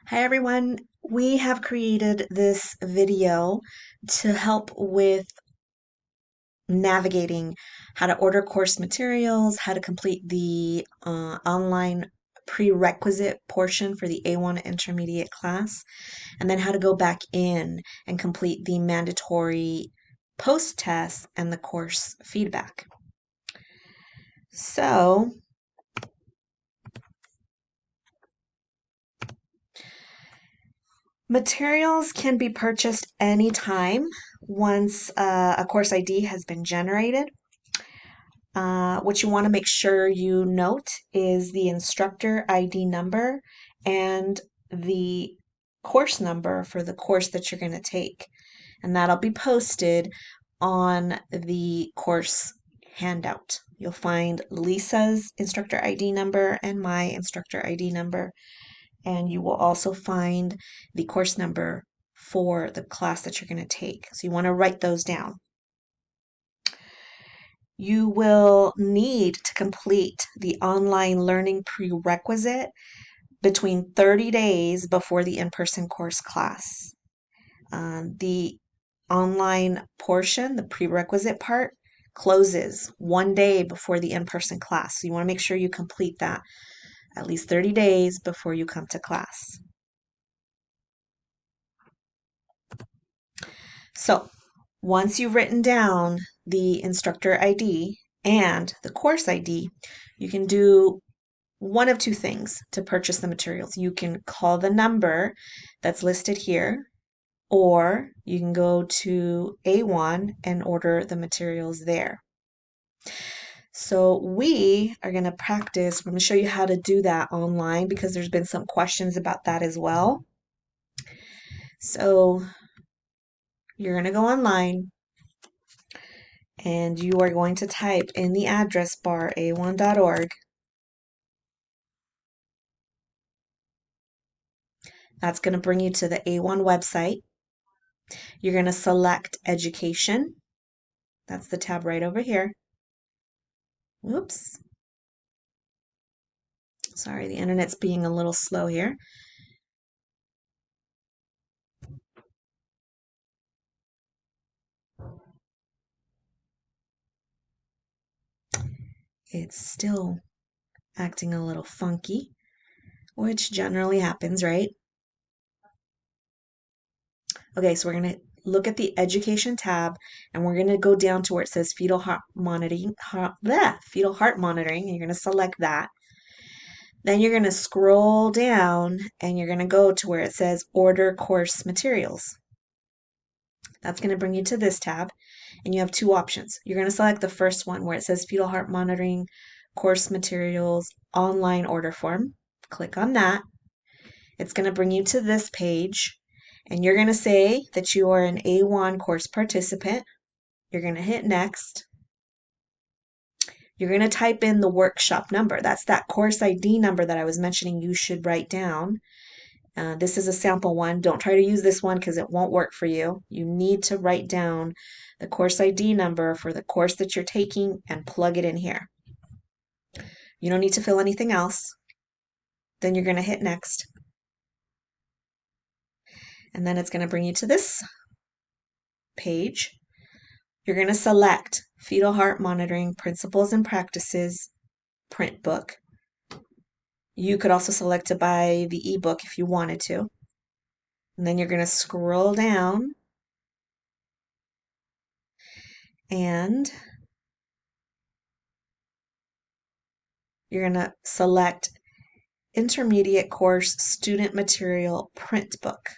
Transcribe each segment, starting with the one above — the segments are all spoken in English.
Hi everyone, we have created this video to help with navigating how to order course materials, how to complete the online prerequisite portion for the A1 intermediate class, and then how to go back in and complete the mandatory post-test and the course feedback. So, materials can be purchased anytime once a course ID has been generated. What you want to make sure you note is the instructor ID number and the course number for the course that you're going to take. And that'll be posted on the course handout. You'll find Lisa's instructor ID number and my instructor ID number. And you will also find the course number for the class that you're going to take. So you want to write those down. You will need to complete the online learning prerequisite between 30 days before the in-person course class. The online portion, the prerequisite part, closes 1 day before the in-person class. So you want to make sure you complete that at least 30 days before you come to class. So once you've written down the instructor ID and the course ID, you can do one of two things to purchase the materials. You can call the number that's listed here, or you can go to AWHONN and order the materials there. So we are going to practice. I'm going to show you how to do that online because there's been some questions about that as well. So you're going to go online and you are going to type in the address bar awhonn.org. That's going to bring you to the AWHONN website. You're going to select Education. That's the tab right over here. Whoops. Sorry, the internet's being a little slow here. It's still acting a little funky, which generally happens, right? Okay, so we're going to look at the Education tab, and we're going to go down to where it says fetal heart monitoring, fetal heart monitoring, and you're going to select that. Then you're going to scroll down, and you're going to go to where it says Order Course Materials. That's going to bring you to this tab, and you have two options. You're going to select the first one where it says fetal heart monitoring, course materials, online order form. Click on that. It's going to bring you to this page, and you're going to say that you are an AWHONN course participant. You're going to hit next. You're going to type in the workshop number. That's that course ID number that I was mentioning you should write down. This is a sample one. Don't try to use this one because it won't work for you. You need to write down the course ID number for the course that you're taking and plug it in here. You don't need to fill anything else. Then you're going to hit next. And then it's going to bring you to this page. You're going to select Fetal Heart Monitoring Principles and Practices print book. You could also select to buy the ebook if you wanted to. And then you're going to scroll down and you're going to select Intermediate Course Student Material Print Book.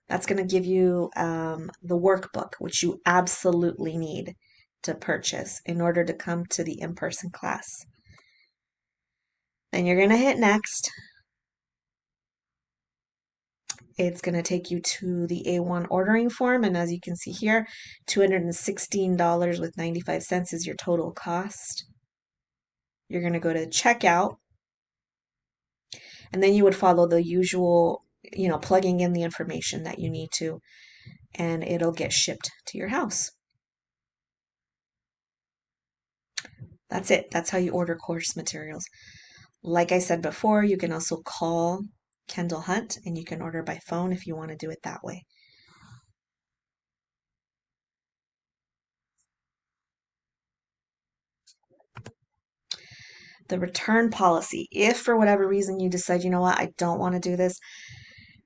That's going to give you the workbook, which you absolutely need to purchase in order to come to the in-person class. Then you're going to hit next. It's going to take you to the AWHONN ordering form, and as you can see here, $216.95 is your total cost. You're going to go to checkout, and then you would follow the usual, plugging in the information that you need to, and it'll get shipped to your house. That's it. That's how you order course materials. Like I said before, you can also call Kendall Hunt and you can order by phone if you want to do it that way. The return policy. If for whatever reason you decide, you know what, I don't want to do this,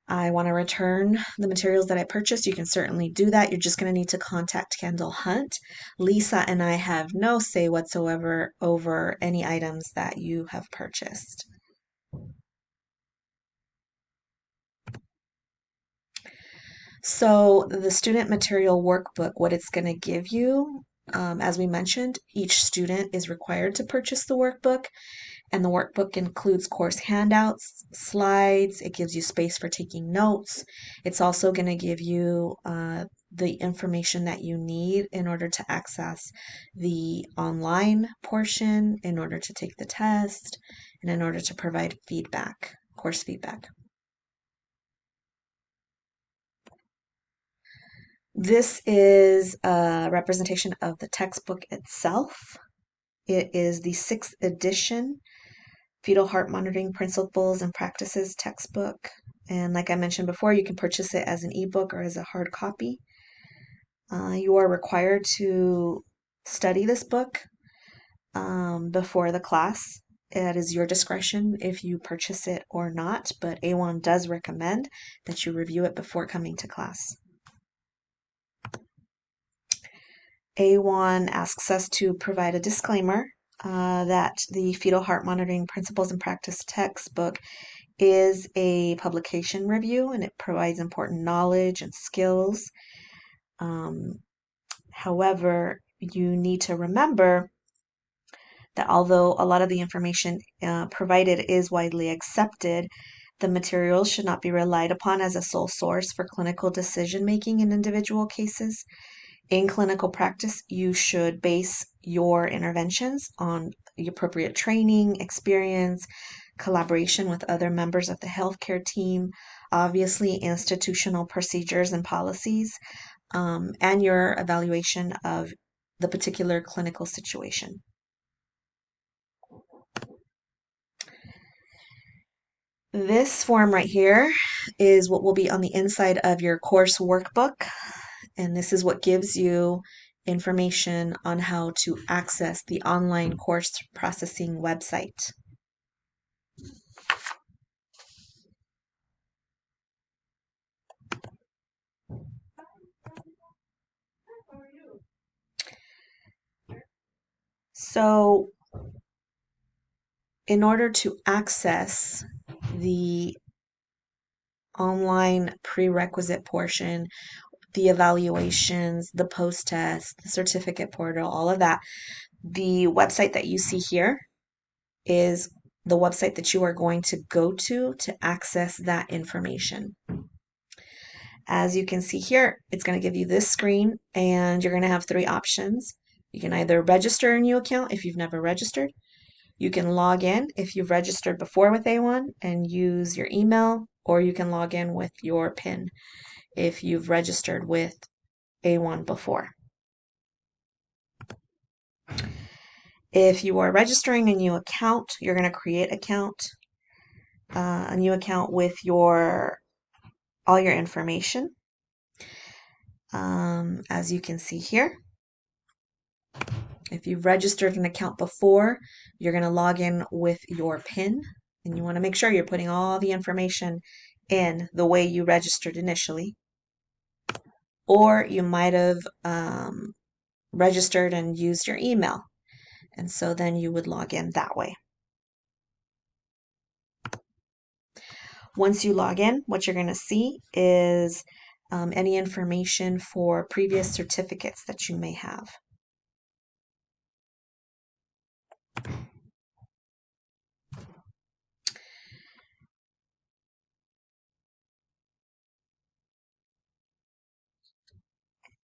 I want to return the materials that I purchased, you can certainly do that. You're just going to need to contact Kendall Hunt. Lisa and I have no say whatsoever over any items that you have purchased. So the student material workbook, what it's going to give you, as we mentioned, each student is required to purchase the workbook, and the workbook includes course handouts, slides, it gives you space for taking notes. It's also going to give you the information that you need in order to access the online portion, in order to take the test, and in order to provide feedback, course feedback. This is a representation of the textbook itself. It is the 6th edition Fetal Heart Monitoring Principles and Practices textbook. And like I mentioned before, you can purchase it as an ebook or as a hard copy. You are required to study this book before the class. It is your discretion if you purchase it or not, but AWHONN does recommend that you review it before coming to class. AWHONN asks us to provide a disclaimer that the Fetal Heart Monitoring Principles and Practice textbook is a publication review and it provides important knowledge and skills. However, you need to remember that although a lot of the information provided is widely accepted, the materials should not be relied upon as a sole source for clinical decision making in individual cases. In clinical practice, you should base your interventions on the appropriate training, experience, collaboration with other members of the healthcare team, obviously institutional procedures and policies, and your evaluation of the particular clinical situation. This form right here is what will be on the inside of your course workbook, and this is what gives you information on how to access the online course processing website. So, in order to access the online prerequisite portion, the evaluations, the post test, the certificate portal, all of that, the website that you see here is the website that you are going to go to access that information. As you can see here, it's going to give you this screen and you're going to have 3 options. You can either register a new account if you've never registered. You can log in if you've registered before with AWHONN and use your email, or you can log in with your PIN if you've registered with AWHONN before. If you are registering a new account, you're going to create a new account with all your information. As you can see here, if you've registered an account before, you're going to log in with your PIN, and you want to make sure you're putting all the information in the way you registered initially. Or you might have registered and used your email, and so then you would log in that way. Once you log in, what you're going to see is any information for previous certificates that you may have.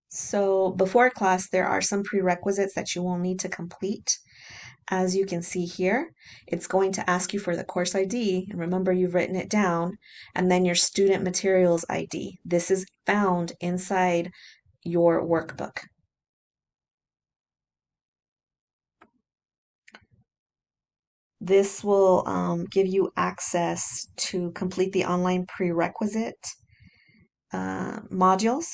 So before class, there are some prerequisites that you will need to complete. As you can see here, it's going to ask you for the course ID, and remember you've written it down, and then your student materials ID. This is found inside your workbook. This will give you access to complete the online prerequisite modules,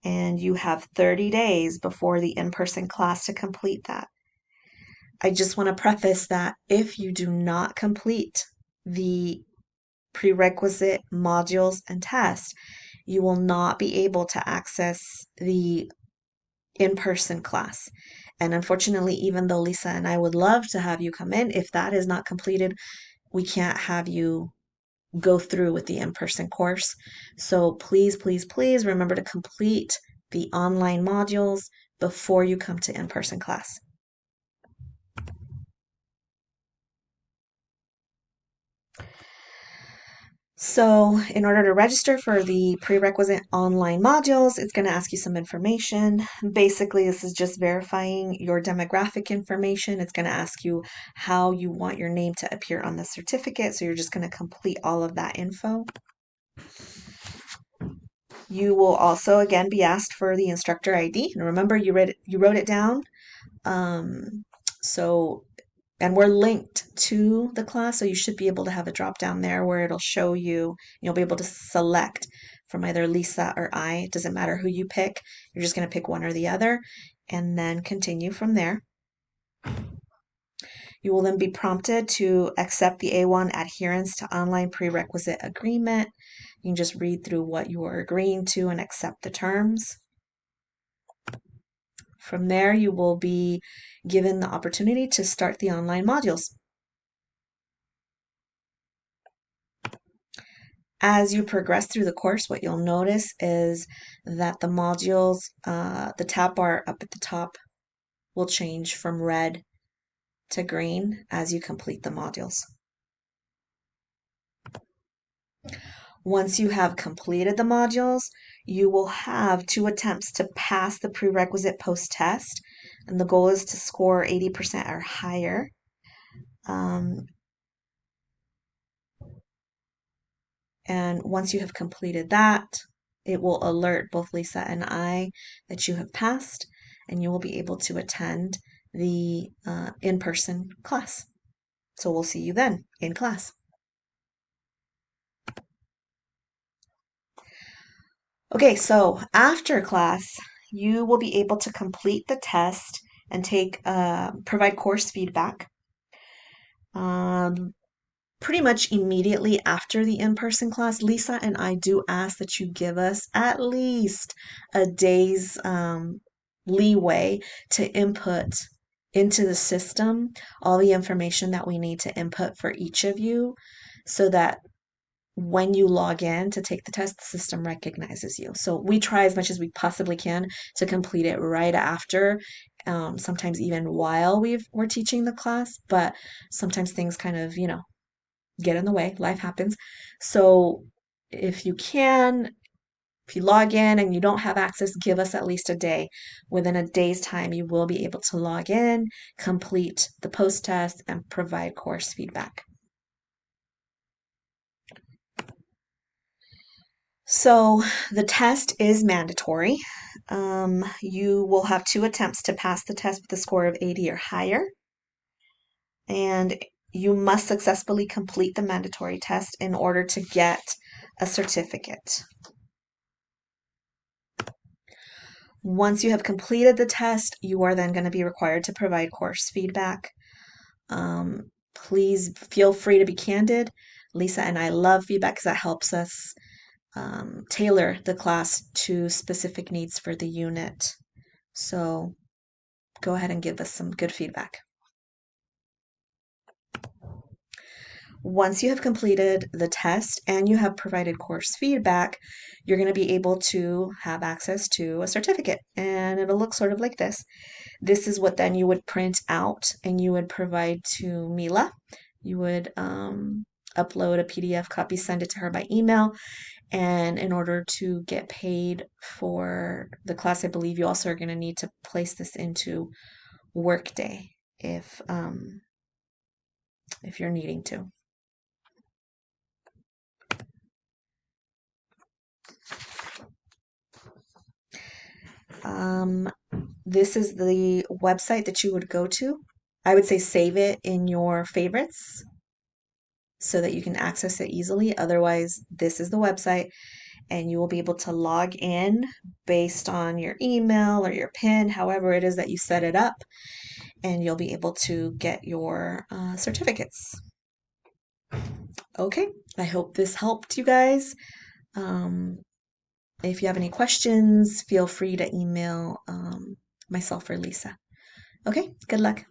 and you have 30 days before the in-person class to complete that. I just want to preface that if you do not complete the prerequisite modules and tests, you will not be able to access the in-person class. And unfortunately, even though Lisa and I would love to have you come in, if that is not completed, we can't have you go through with the in-person course. So please, please, please remember to complete the online modules before you come to in-person class. So in order to register for the prerequisite online modules, it's going to ask you some information. Basically, this is just verifying your demographic information. It's going to ask you how you want your name to appear on the certificate. So you're just going to complete all of that info. You will also again be asked for the instructor ID. And remember, you wrote it down. Um, so and we're linked to the class, so you should be able to have a drop down there where it'll show you, you'll be able to select from either Lisa or I. It doesn't matter who you pick, you're just going to pick one or the other and then continue from there. You will then be prompted to accept the AWHONN adherence to online prerequisite agreement. You can just read through what you are agreeing to and accept the terms. From there, you will be given the opportunity to start the online modules. As you progress through the course, what you'll notice is that the modules, the tab bar up at the top will change from red to green as you complete the modules. Once you have completed the modules, you will have 2 attempts to pass the prerequisite post-test, and the goal is to score 80% or higher. And once you have completed that, it will alert both Lisa and I that you have passed, and you will be able to attend the in-person class. So we'll see you then in class. Okay, so after class, you will be able to complete the test and provide course feedback. Pretty much immediately after the in-person class, Lisa and I do ask that you give us at least a day's leeway to input into the system all the information that we need to input for each of you so that when you log in to take the test, the system recognizes you. So we try as much as we possibly can to complete it right after, sometimes even while we're teaching the class, but sometimes things kind of, get in the way. Life happens. So if you can, if you log in and you don't have access, give us at least a day. Within a day's time, you will be able to log in, complete the post test, and provide course feedback. So the test is mandatory. You will have 2 attempts to pass the test with a score of 80 or higher. And you must successfully complete the mandatory test in order to get a certificate. Once you have completed the test, you are then going to be required to provide course feedback. Please feel free to be candid. Lisa and I love feedback because that helps us tailor the class to specific needs for the unit. So go ahead and give us some good feedback. Once you have completed the test and you have provided course feedback, you're going to be able to have access to a certificate, and it'll look sort of like this. This is what then you would print out and you would provide to Mila. You would upload a PDF copy, send it to her by email, and in order to get paid for the class, I believe you also are going to need to place this into Workday if you're needing to. This is the website that you would go to I would say save it in your favorites so that you can access it easily. Otherwise, this is the website and you will be able to log in based on your email or your PIN, however it is that you set it up, and you'll be able to get your certificates. Okay, I hope this helped you guys. Um, if you have any questions, feel free to email myself or Lisa. Okay, good luck.